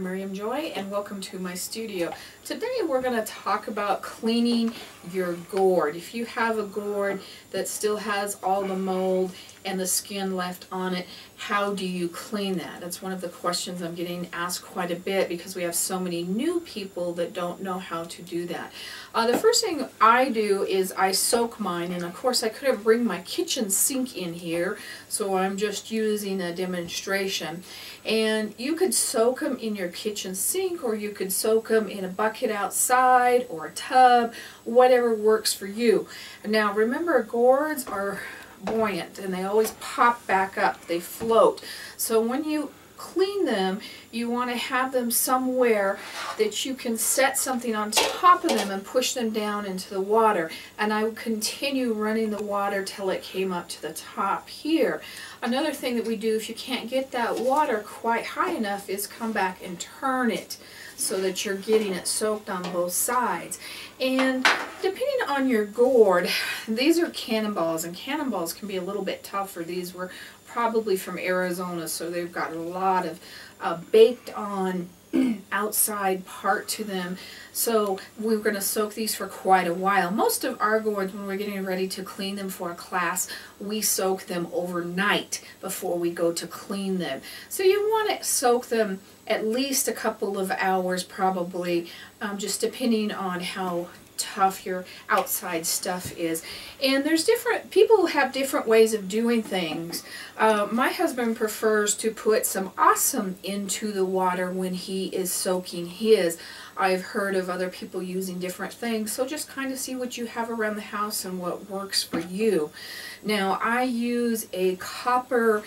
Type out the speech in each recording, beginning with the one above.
I'm Miriam Joy and welcome to my studio. Today we're going to talk about cleaning your gourd. If you have a gourd that still has all the mold and the skin left on it, how do you clean that? That's one of the questions I'm getting asked quite a bit because we have so many new people that don't know how to do that. The first thing I do is I soak mine, and of course I couldn't bring my kitchen sink in here, so I'm just using a demonstration. And you could soak them in your kitchen sink, or you could soak them in a bucket outside or a tub, whatever works for you. Now remember, gourds are buoyant and they always pop back up, they float. So when you clean them, you want to have them somewhere that you can set something on top of them and push them down into the water. And I would continue running the water till it came up to the top here. Another thing that we do if you can't get that water quite high enough is come back and turn it so that you're getting it soaked on both sides. And depending on your gourd, these are Cannonballs, and Cannonballs can be a little bit tougher. These were probably from Arizona, so they've got a lot of baked on outside part to them. So we're going to soak these for quite a while. Most of our gourds, when we're getting ready to clean them for a class, we soak them overnight before we go to clean them. So you want to soak them at least a couple of hours probably, just depending on how tough your outside stuff is. And there's different people have different ways of doing things. My husband prefers to put some awesome into the water when he is soaking his. I've heard of other people using different things, so just kind of see what you have around the house and what works for you. Now I use a copper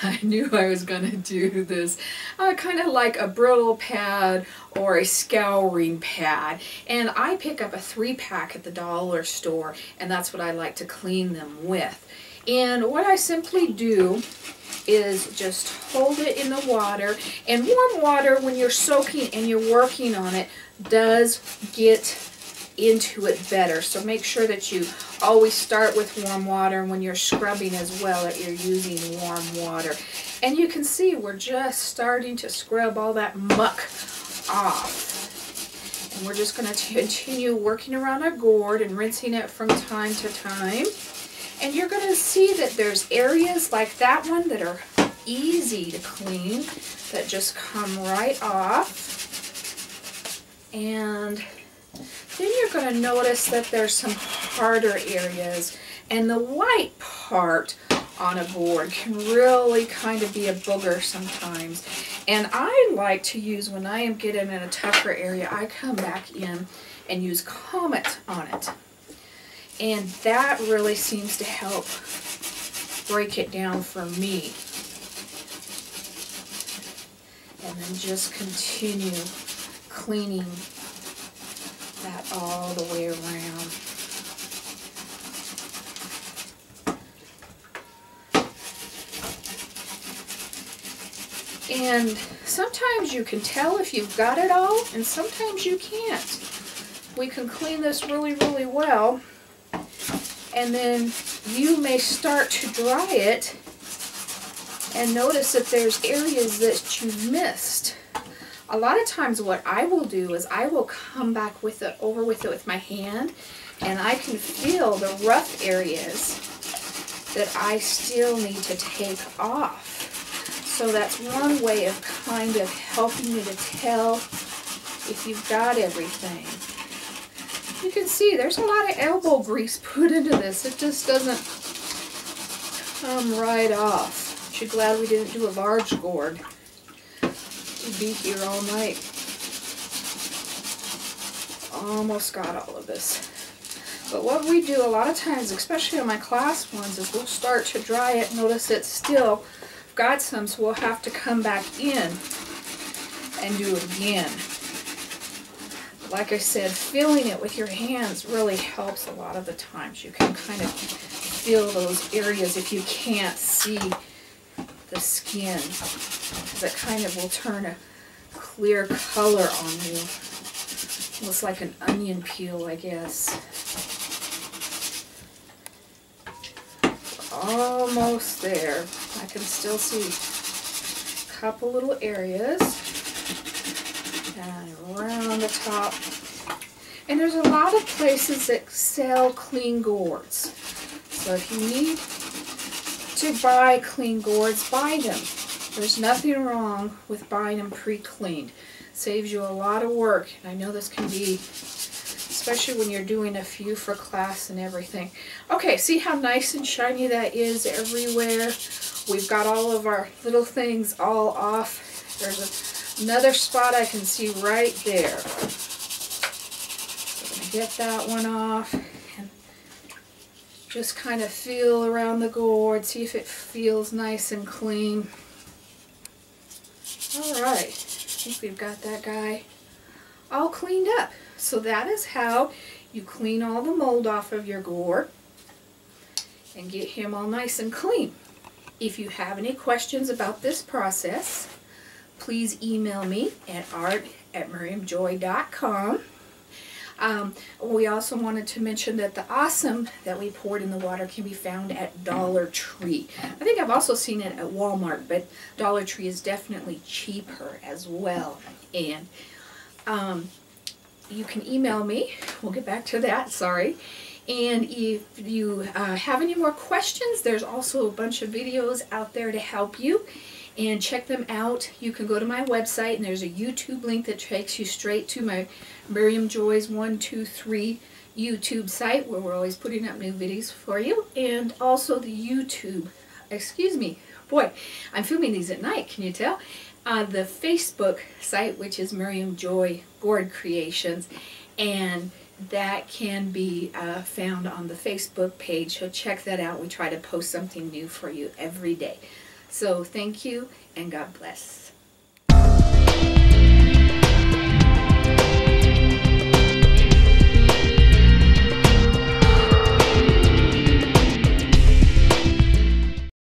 I knew I was going to do this, kind of like a brittle pad or a scouring pad, and I pick up a 3-pack at the dollar store, and that's what I like to clean them with. And what I simply do is just hold it in the water, and warm water when you're soaking and you're working on it does get into it better. So make sure that you always start with warm water, and when you're scrubbing as well that you're using warm water. And you can see we're just starting to scrub all that muck off. And we're just going to continue working around our gourd and rinsing it from time to time. And you're going to see that there's areas like that one that are easy to clean, that just come right off. And then you're going to notice that there's some harder areas, and the white part on a gourd can really kind of be a booger sometimes. And I like to use, when I am getting in a tougher area, I come back in and use Comet on it. And that really seems to help break it down for me. And then just continue cleaning that all the way around. And sometimes you can tell if you've got it all, and sometimes you can't. We can clean this really, really well, and then you may start to dry it and notice that there's areas that you've missed. A lot of times what I will do is I will come back with it, over with it with my hand, and I can feel the rough areas that I still need to take off. So that's one way of kind of helping you to tell if you've got everything. You can see there's a lot of elbow grease put into this. It just doesn't come right off. Aren't you glad we didn't do a large gourd? We'd be here all night. Almost got all of this. But what we do a lot of times, especially on my class ones, is we'll start to dry it. Notice it's still got some, so we'll have to come back in and do it again. Like I said, feeling it with your hands really helps a lot of the times. You can kind of feel those areas if you can't see the skin, because it kind of will turn a clear color on you. Looks like an onion peel, I guess. Almost there. I can still see couple little areas and around the top. And there's a lot of places that sell clean gourds. So if you need to buy clean gourds, buy them. There's nothing wrong with buying them pre-cleaned. Saves you a lot of work. And I know this can be, especially when you're doing a few for class and everything. Okay, see how nice and shiny that is everywhere? We've got all of our little things all off. There's another spot I can see right there. So I'm going to get that one off and just kind of feel around the gourd, see if it feels nice and clean. Alright, I think we've got that guy all cleaned up. So that is how you clean all the mold off of your gourd and get him all nice and clean. If you have any questions about this process, please email me at art@miriamjoy.com. We also wanted to mention that the awesome that we poured in the water can be found at Dollar Tree. I think I've also seen it at Walmart, but Dollar Tree is definitely cheaper as well. And you can email me. We'll get back to that, sorry. And if you have any more questions, there's also a bunch of videos out there to help you. And check them out. You can go to my website, and there's a YouTube link that takes you straight to my Miriam Joy's 123 YouTube site, where we're always putting up new videos for you. And also the YouTube, excuse me, boy, I'm filming these at night, can you tell? The Facebook site, which is Miriam Joy Gourd Creations, and that can be found on the Facebook page, so check that out. We try to post something new for you every day. So thank you, and God bless.